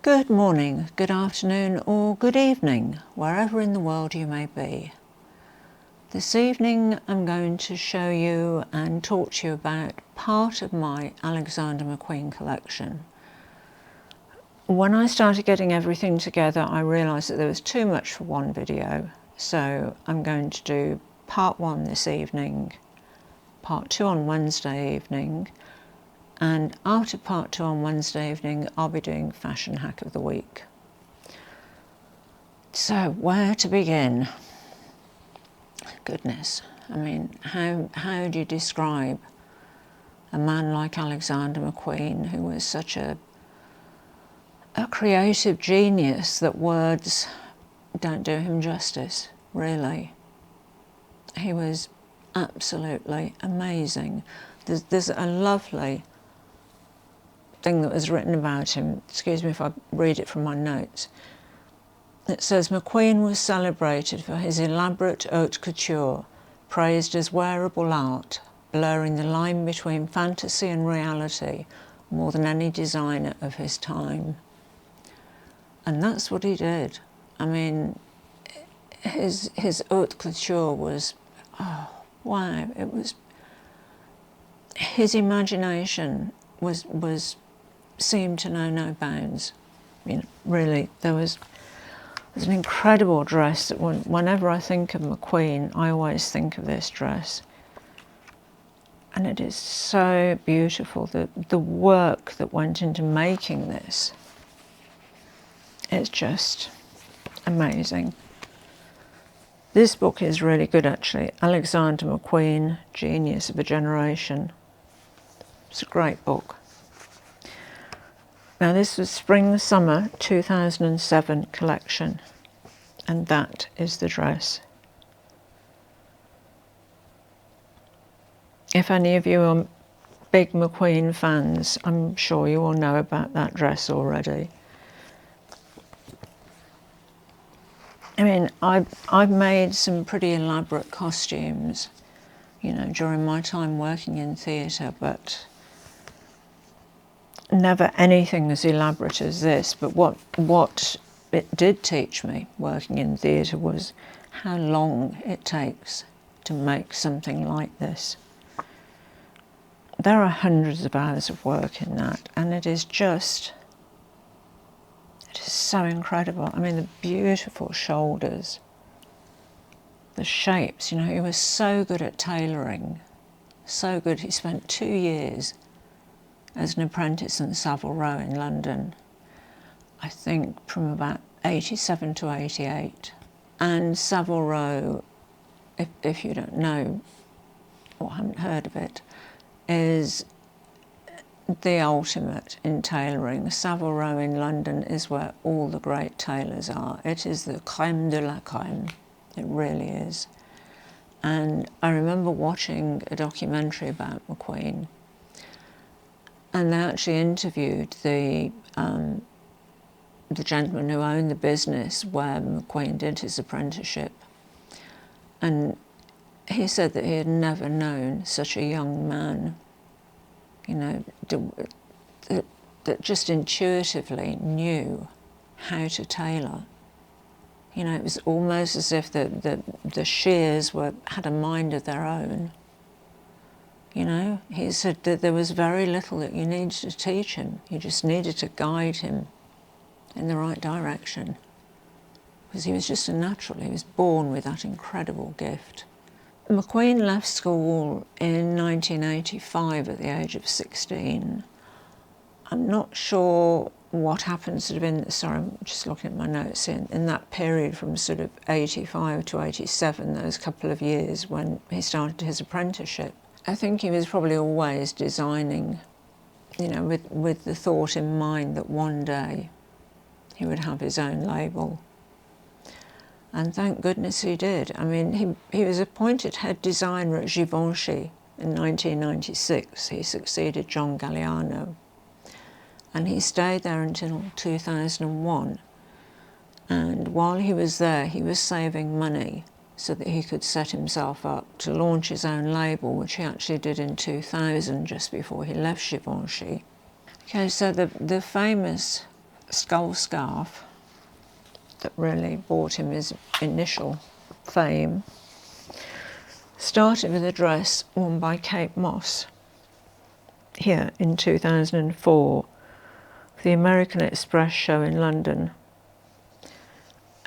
Good morning, good afternoon or good evening, wherever in the world you may be. This evening I'm going to show you and talk to you about part of my Alexander McQueen collection. When I started getting everything together, I realised that there was too much for one video, so I'm going to do part one this evening, part two on Wednesday evening, and after part two on Wednesday evening, I'll be doing Fashion Hack of the Week. So, where to begin? Goodness, I mean, how do you describe a man like Alexander McQueen, who was such a creative genius that words don't do him justice, really. He was absolutely amazing. There's a lovely thing that was written about him. Excuse me if I read it from my notes. It says, McQueen was celebrated for his elaborate haute couture, praised as wearable art, blurring the line between fantasy and reality more than any designer of his time. And that's what he did. I mean, his haute couture was, oh, wow, it was, his imagination seemed to know no bounds. I mean, really, there's an incredible dress that whenever I think of McQueen, I always think of this dress. And it is so beautiful, the work that went into making this. It's just amazing. This book is really good, actually. Alexander McQueen, Genius of a Generation. It's a great book. Now this was Spring-Summer 2007 collection, and that is the dress. If any of you are big McQueen fans, I'm sure you all know about that dress already. I mean, I've made some pretty elaborate costumes, you know, during my time working in theatre, but never anything as elaborate as this. But what it did teach me working in theatre was how long it takes to make something like this. There are hundreds of hours of work in that, and it is so incredible. I mean, the beautiful shoulders, the shapes, you know, he was so good at tailoring, so good. He spent 2 years as an apprentice in Savile Row in London, I think from about 87 to 88. And Savile Row, if you don't know or haven't heard of it, is the ultimate in tailoring. Savile Row in London is where all the great tailors are. It is the crème de la crème. It really is. And I remember watching a documentary about McQueen, and they actually interviewed the gentleman who owned the business where McQueen did his apprenticeship. And he said that he had never known such a young man, you know, that just intuitively knew how to tailor. You know, it was almost as if the shears had a mind of their own. You know, he said that there was very little that you needed to teach him. You just needed to guide him in the right direction. Because he was just a natural. He was born with that incredible gift. McQueen left school in 1985 at the age of 16. I'm not sure what happens to have been, sorry, I'm just looking at my notes, in that period from sort of 85 to 87, those couple of years when he started his apprenticeship. I think he was probably always designing, you know, with the thought in mind that one day he would have his own label. And thank goodness he did. I mean, he was appointed head designer at Givenchy in 1996. He succeeded John Galliano. And he stayed there until 2001. And while he was there, he was saving money so that he could set himself up to launch his own label, which he actually did in 2000, just before he left Givenchy. Okay, so the famous skull scarf that really brought him his initial fame started with a dress worn by Kate Moss here in 2004 for the American Express show in London.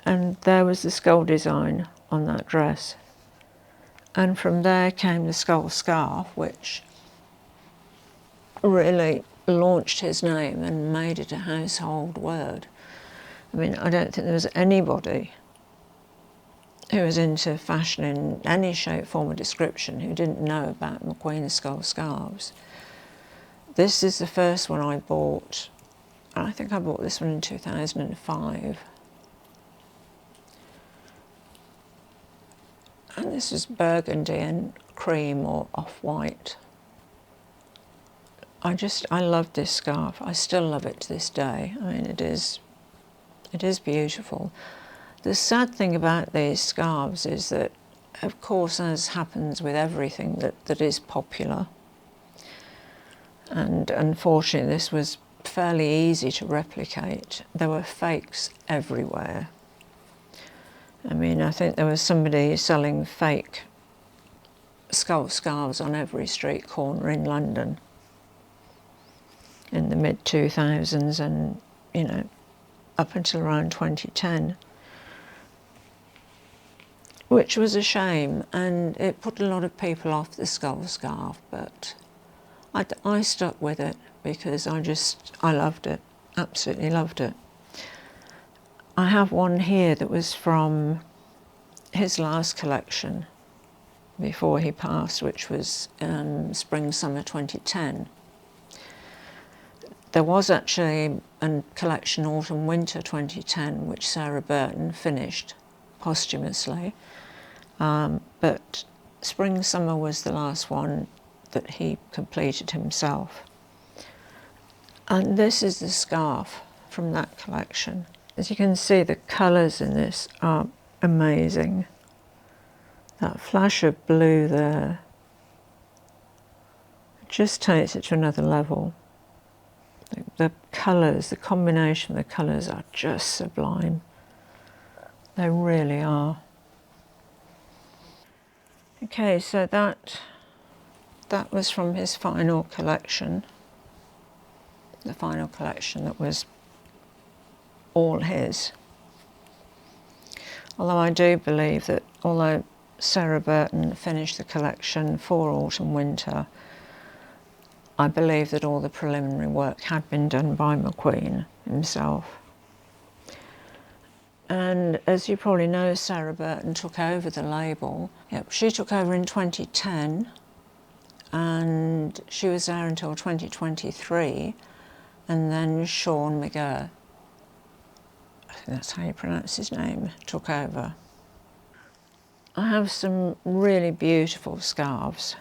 And there was the skull design on that dress. And from there came the skull scarf, which really launched his name and made it a household word. I mean, I don't think there was anybody who was into fashion in any shape, form or description who didn't know about McQueen skull scarves. This is the first one I bought. I think I bought this one in 2005. And this is burgundy and cream or off-white. I love this scarf. I still love it to this day. I mean, it is beautiful. The sad thing about these scarves is that, of course, as happens with everything that is popular, and unfortunately this was fairly easy to replicate, there were fakes everywhere. I mean, I think there was somebody selling fake skull scarves on every street corner in London in the mid-2000s and, you know, up until around 2010, which was a shame, and it put a lot of people off the skull scarf, but I stuck with it because I loved it, absolutely loved it. I have one here that was from his last collection before he passed, which was Spring-Summer 2010. There was actually a collection Autumn-Winter 2010, which Sarah Burton finished posthumously, but Spring-Summer was the last one that he completed himself. And this is the scarf from that collection. As you can see, the colours in this are amazing. That flash of blue there just takes it to another level. The colours, the combination of the colours are just sublime. They really are. Okay, so that was from his final collection. The final collection that was all his. Although I do believe that although Sarah Burton finished the collection for Autumn-Winter, I believe that all the preliminary work had been done by McQueen himself. And as you probably know, Sarah Burton took over the label. Yep, she took over in 2010, and she was there until 2023, and then Sean McGurr, I think that's how you pronounce his name, took over. I have some really beautiful scarves.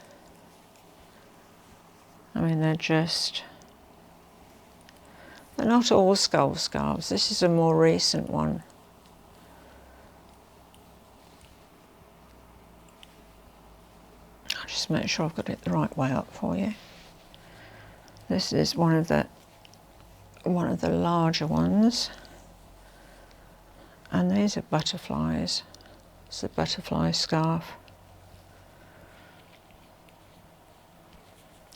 I mean, they're not all skull scarves. This is a more recent one. I'll just make sure I've got it the right way up for you. This is one of the larger ones. And these are butterflies. It's a butterfly scarf.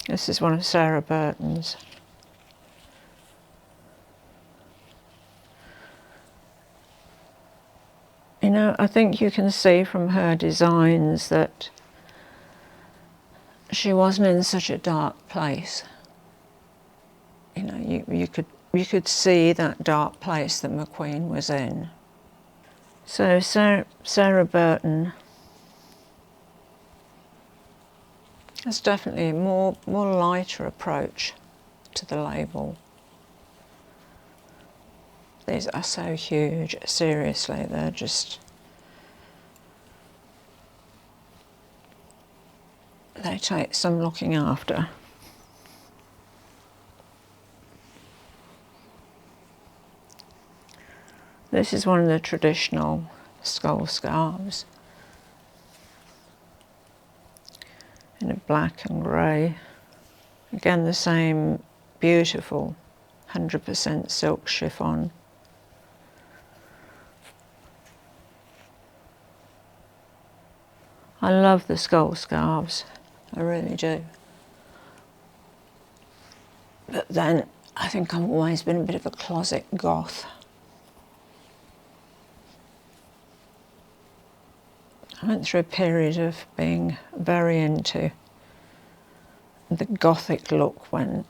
This is one of Sarah Burton's. You know, I think you can see from her designs that she wasn't in such a dark place. You know, you could see that dark place that McQueen was in. So Sarah Burton has definitely a more lighter approach to the label. These are so huge, seriously, they're just... they take some looking after. This is one of the traditional skull scarves in a black and grey. Again, the same beautiful 100% silk chiffon. I love the skull scarves, I really do. But then I think I've always been a bit of a closet goth. I went through a period of being very into the gothic look when,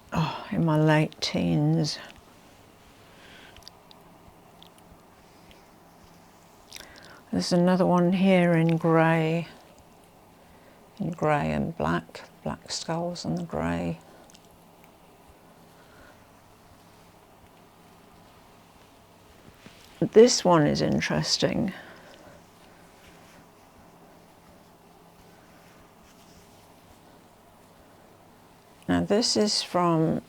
in my late teens. There's another one here in grey and black skulls on the grey. This one is interesting. Now this is from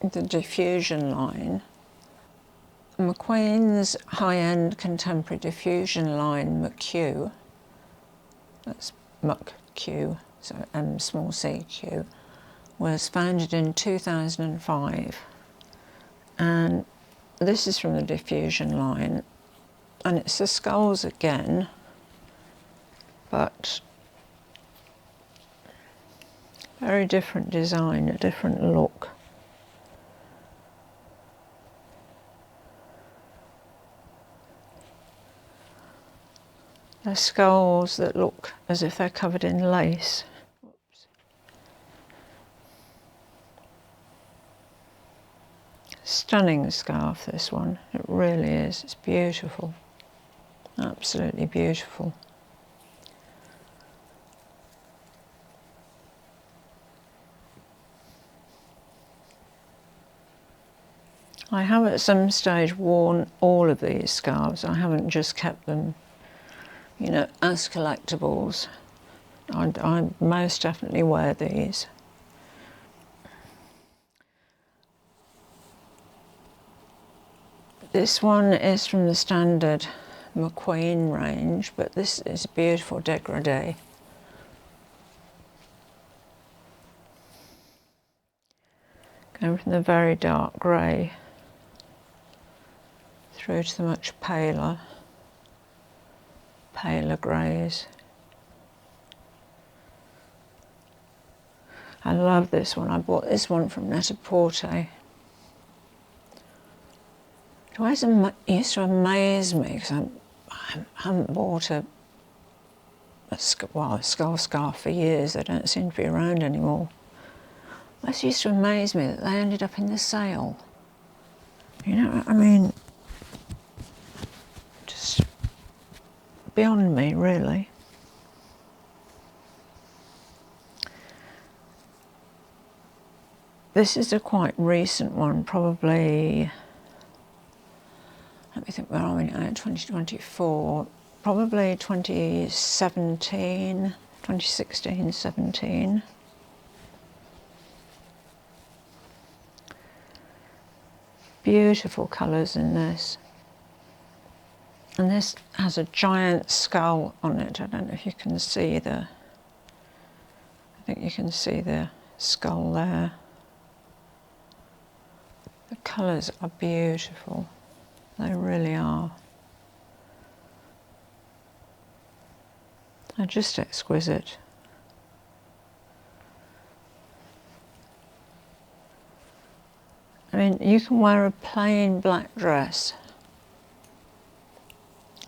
the diffusion line. McQueen's high-end contemporary diffusion line, McQ, that's McQ, so M small c Q, was founded in 2005, and this is from the diffusion line, and it's the skulls again, but very different design, a different look. They're skulls that look as if they're covered in lace. Oops. Stunning scarf, this one. It really is. It's beautiful. Absolutely beautiful. I have at some stage worn all of these scarves. I haven't just kept them, you know, as collectibles. I most definitely wear these. This one is from the standard McQueen range, but this is a beautiful dégradé. Going from the very dark grey through to the much paler greys. I love this one. I bought this one from Net-a-Porter. It always used to amaze me because I haven't bought a skull scarf for years. They don't seem to be around anymore. It always used to amaze me that they ended up in the sale. You know what I mean? Just beyond me, really. This is a quite recent one, probably, let me think, where are we now, 2024, probably 2017, 2016, 17. Beautiful colours in this. And this has a giant skull on it. I don't know if you can see I think you can see the skull there. The colours are beautiful. They really are. They're just exquisite. I mean, you can wear a plain black dress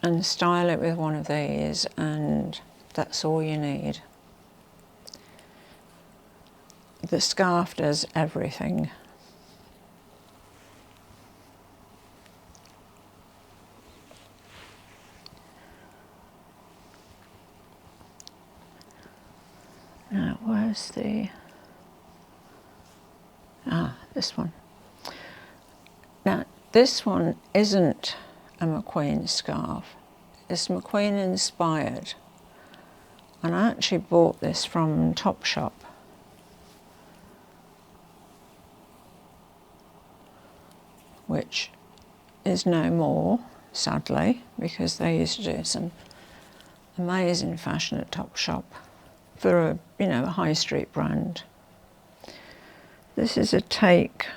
and style it with one of these, and that's all you need. The scarf does everything. Now, where's this one. Now, this one isn't a McQueen scarf. It's McQueen inspired. And I actually bought this from Topshop. Which is no more, sadly, because they used to do some amazing fashion at Topshop. for a, you know, a high street brand. This is a take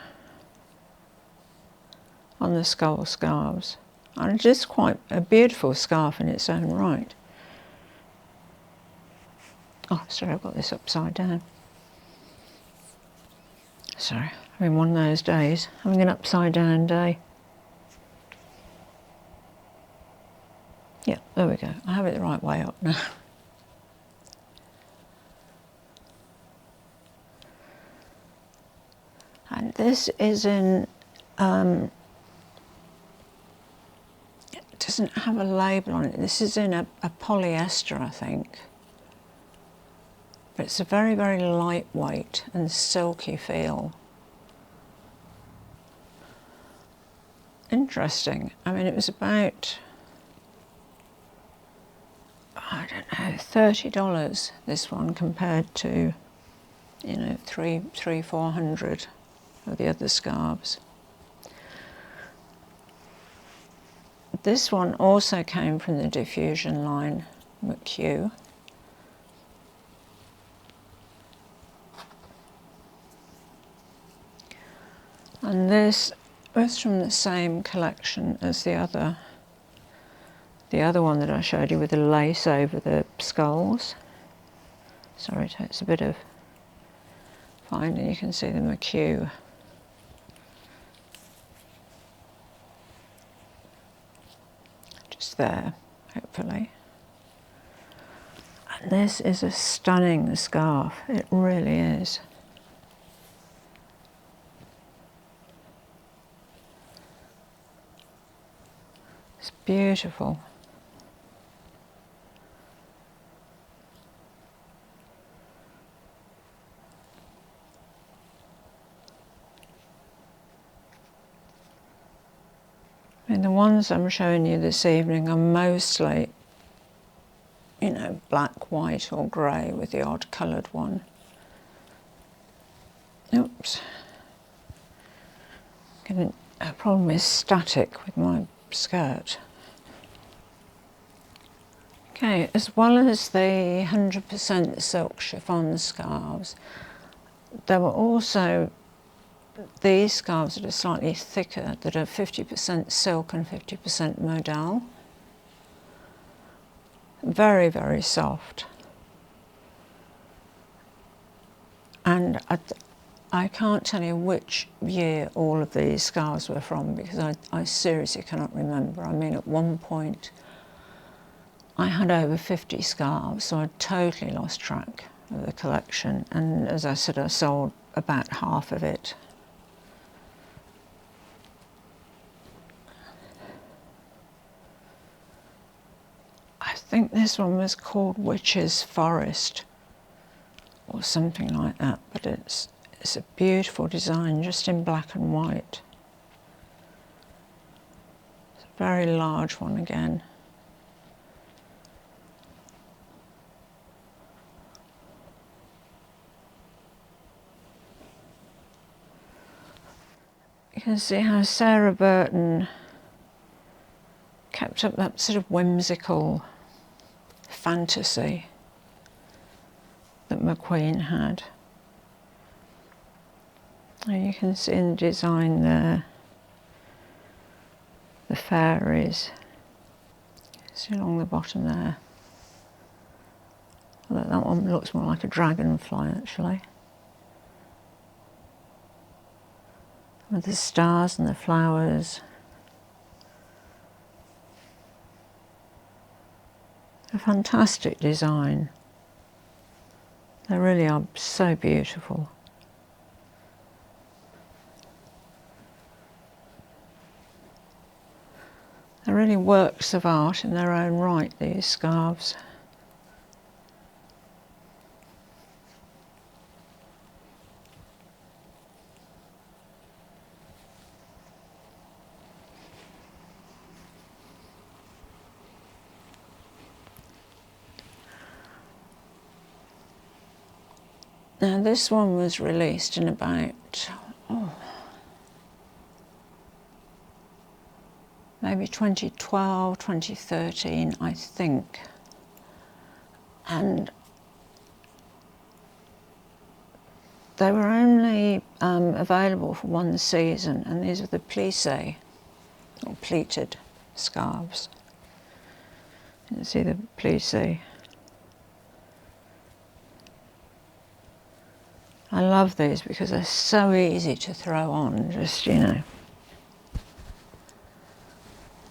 on the skull scarves, and it's just quite a beautiful scarf in its own right. Oh, sorry, I've got this upside down. Sorry, I'm in one of those days, having an upside down day. Yeah, there we go. I have it the right way up now. And this is in, it doesn't have a label on it. This is in a polyester, I think. But it's a very, very lightweight and silky feel. Interesting. I mean, it was about, I don't know, $30, this one, compared to, you know, $400 of the other scarves. This one also came from the diffusion line, McQueen. And this was from the same collection as the other one that I showed you with the lace over the skulls. Sorry, it takes a bit of finding. You can see the McQueen. Just there, hopefully. And this is a stunning scarf. It really is. It's beautiful. I mean, the ones I'm showing you this evening are mostly, you know, black, white or grey with the odd coloured one. Oops. Getting a problem with static with my skirt. Okay, as well as the 100% silk chiffon scarves, there were also these scarves that are slightly thicker, that are 50% silk and 50% modal. Very, very soft. And I can't tell you which year all of these scarves were from, because I seriously cannot remember. I mean, at one point I had over 50 scarves, so I totally lost track of the collection. And as I said, I sold about half of it. I think this one was called Witch's Forest or something like that, but it's a beautiful design, just in black and white. It's a very large one again. You can see how Sarah Burton kept up that sort of whimsical fantasy that McQueen had. And you can see in the design there, the fairies. See along the bottom there. Although that one looks more like a dragonfly actually. With the stars and the flowers. A fantastic design. They really are so beautiful. They're really works of art in their own right, these scarves. Now this one was released in about, maybe 2012, 2013, I think. And they were only available for one season, and these are the plissé, or pleated scarves. You can see the plissé. I love these because they're so easy to throw on, just, you know,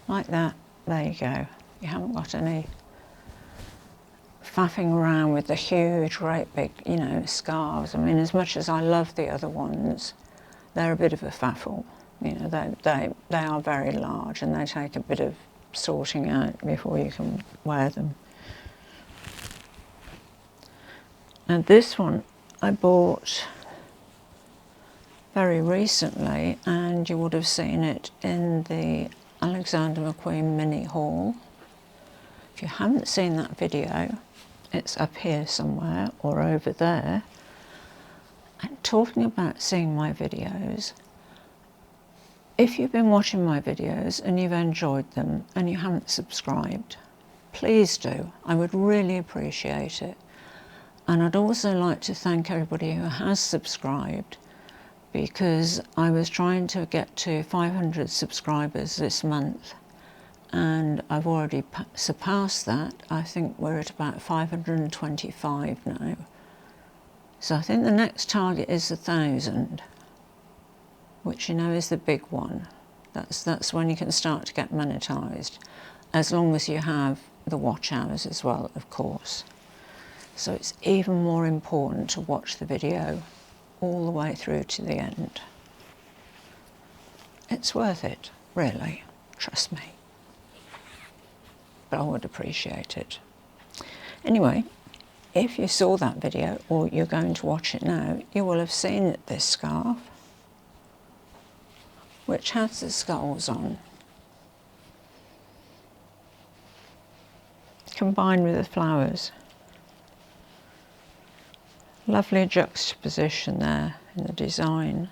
like that. There you go. You haven't got any faffing around with the huge, great big, you know, scarves. I mean, as much as I love the other ones, they're a bit of a faffle. You know, they are very large, and they take a bit of sorting out before you can wear them. And this one I bought very recently, and you would have seen it in the Alexander McQueen mini haul. If you haven't seen that video, it's up here somewhere or over there. And talking about seeing my videos, if you've been watching my videos and you've enjoyed them and you haven't subscribed, please do. I would really appreciate it. And I'd also like to thank everybody who has subscribed, because I was trying to get to 500 subscribers this month, and I've already surpassed that. I think we're at about 525 now. So I think the next target is 1,000, which, you know, is the big one. That's when you can start to get monetized, as long as you have the watch hours as well, of course. So it's even more important to watch the video all the way through to the end. It's worth it, really, trust me. But I would appreciate it. Anyway, if you saw that video, or you're going to watch it now, you will have seen that this scarf, which has the skulls on, combined with the flowers. Lovely juxtaposition there in the design.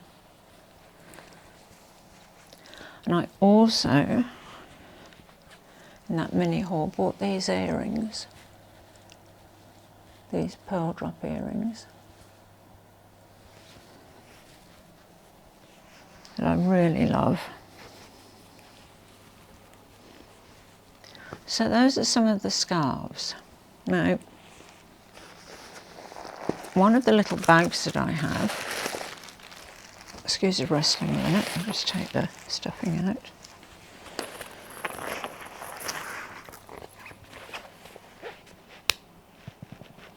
And I also, in that mini haul, bought these earrings, these pearl drop earrings, that I really love. So those are some of the scarves. Now, one of the little bags that I have, excuse the rustling a minute, I'll just take the stuffing out.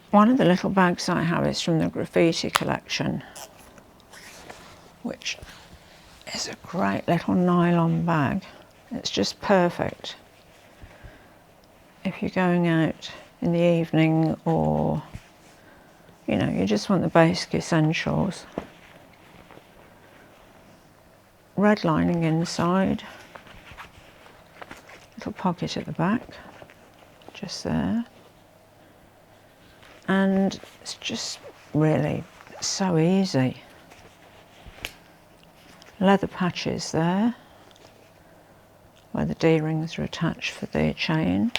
One of the little bags I have is from the graffiti collection, which is a great little nylon bag. It's just perfect if you're going out in the evening, or, you know, you just want the basic essentials. Red lining inside, little pocket at the back, just there. And it's just really so easy. Leather patches there, where the D-rings are attached for the chain.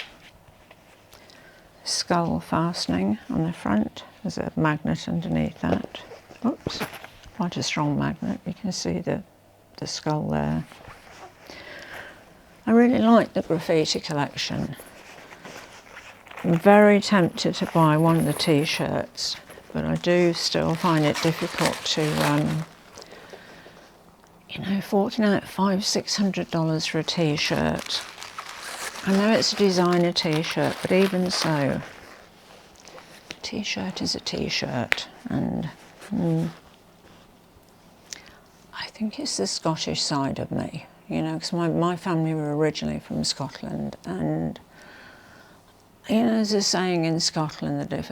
Skull fastening on the front. There's a magnet underneath that. Oops, quite a strong magnet. You can see the skull there. I really like the graffiti collection. I'm very tempted to buy one of the t-shirts, but I do still find it difficult to, you know, forking out $500–600 for a t-shirt. I know it's a designer t-shirt, but even so, a t-shirt is a t-shirt, and I think it's the Scottish side of me, you know, because my family were originally from Scotland, and, you know, there's a saying in Scotland that if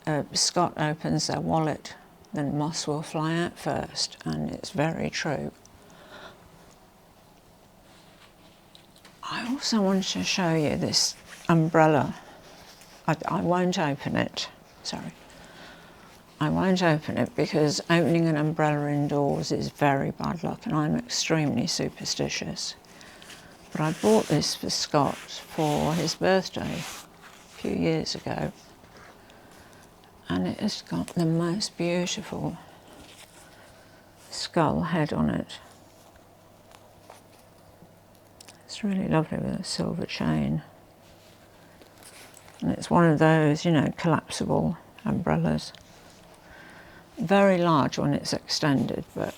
a Scot opens their wallet, then moss will fly out first, and it's very true. I also wanted to show you this umbrella. I won't open it, sorry. I won't open it because opening an umbrella indoors is very bad luck, and I'm extremely superstitious. But I bought this for Scott for his birthday a few years ago, and it has got the most beautiful skull head on it. It's really lovely with a silver chain. And it's one of those, you know, collapsible umbrellas. Very large when it's extended, but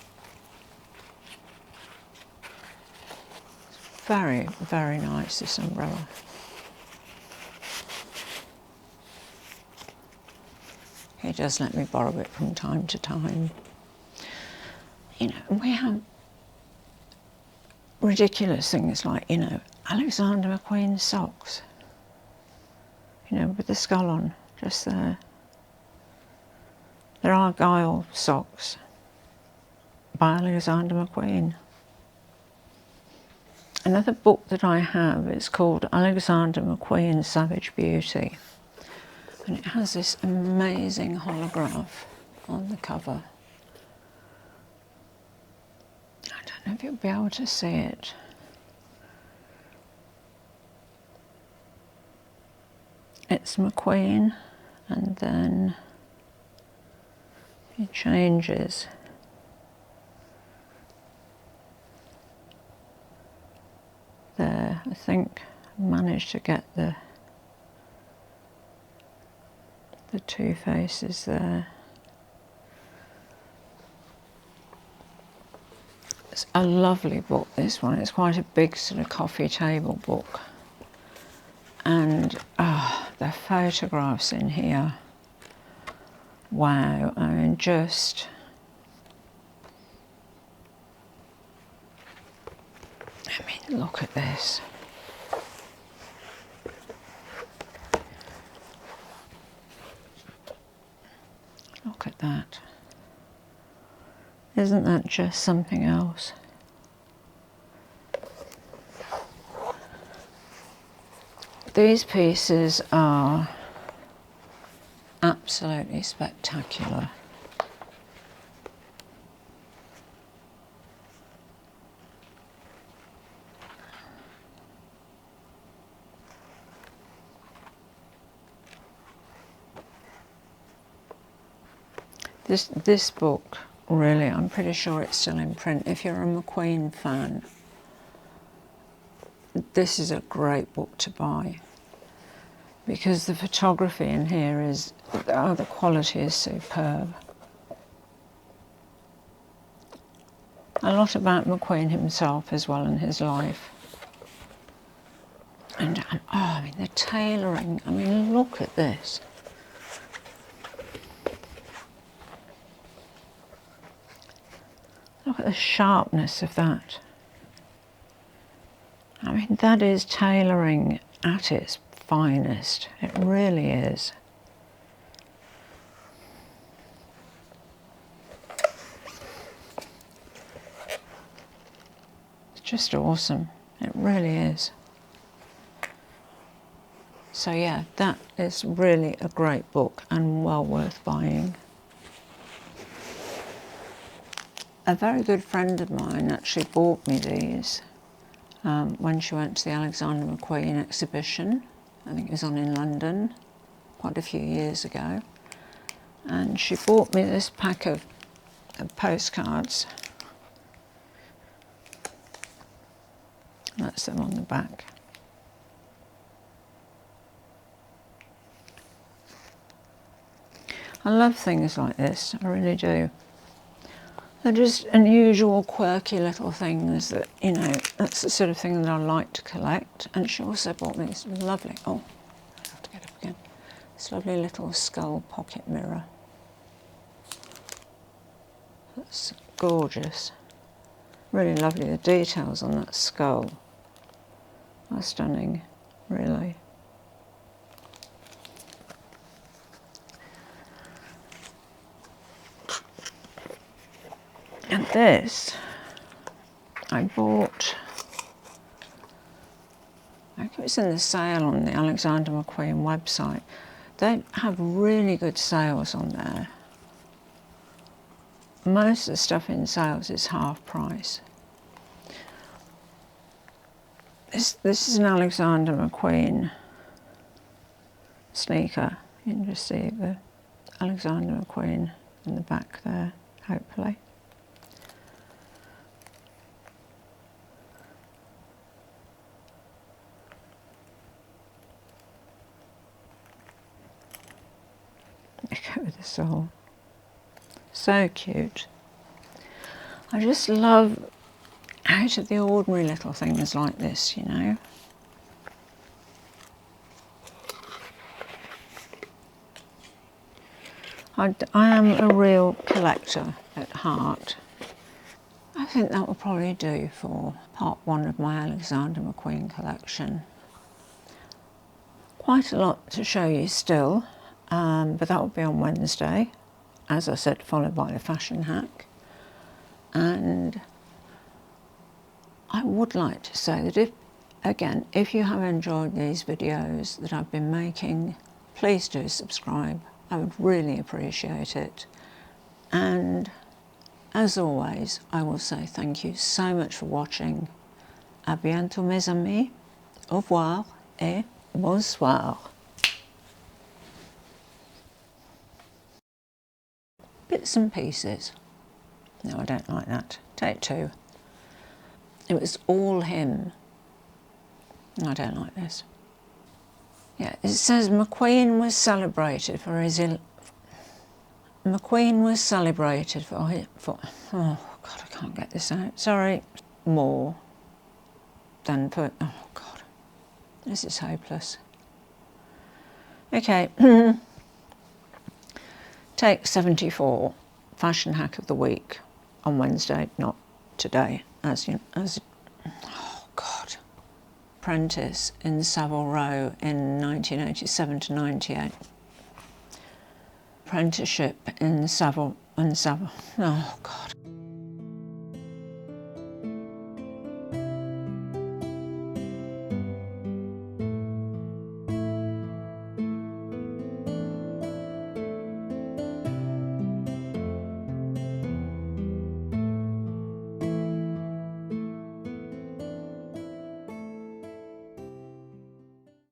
very, very nice, this umbrella. He does let me borrow it from time to time. You know, we have ridiculous things like, you know, Alexander McQueen socks. You know, with the skull on, just there. There are Argyle socks by Alexander McQueen. Another book that I have is called Alexander McQueen Savage Beauty. And it has this amazing holograph on the cover. I don't know if you'll be able to see it. It's McQueen, and then he changes. There, I think I managed to get the two faces there. It's a lovely book, this one. It's quite a big sort of coffee table book. And the photographs in here, wow, I mean, just, I mean, look at this. Look at that. Isn't that just something else? These pieces are absolutely spectacular. This book, really, I'm pretty sure it's still in print. If you're a McQueen fan, this is a great book to buy, because the photography in here is, the quality is superb. A lot about McQueen himself as well in his life. And oh, I mean, the tailoring, I mean, look at this. Look at the sharpness of that. I mean, that is tailoring at its finest. It really is. It's just awesome. It really is. So yeah, that is really a great book and well worth buying. A very good friend of mine actually bought me these when she went to the Alexander McQueen exhibition. I think it was on in London quite a few years ago. And she bought me this pack of postcards. That's them on the back. I love things like this, I really do. They're just unusual, quirky little things that, you know, that's the sort of thing that I like to collect. And she also bought me this lovely, oh, I have to get up again, this lovely little skull pocket mirror. That's gorgeous. Really lovely, the details on that skull are stunning, really. And this, I bought, I think it was in the sale on the Alexander McQueen website. They have really good sales on there. Most of the stuff in sales is half price. This is an Alexander McQueen sneaker. You can just see the Alexander McQueen in the back there, hopefully. with the soul. So cute. I just love out of the ordinary little things like this, you know. I am a real collector at heart. I think that will probably do for part 1 of my Alexander McQueen collection. Quite a lot to show you still, but that will be on Wednesday, as I said, followed by the fashion hack. And I would like to say that if you have enjoyed these videos that I've been making, please do subscribe. I would really appreciate it. And as always, I will say thank you so much for watching. À bientôt mes amis. Au revoir et bonsoir. Bits and pieces. No, I don't like that. Take 2. It was all him. I don't like this. Yeah, it says McQueen was celebrated for his... McQueen was celebrated for his... oh, God, I can't get this out. Sorry. More than for... oh, God. This is hopeless. Okay. Take 74. Fashion hack of the week. On Wednesday, not today. Oh, God. Apprentice in Savile Row in 1987 to 98. Apprenticeship in Savile, oh God.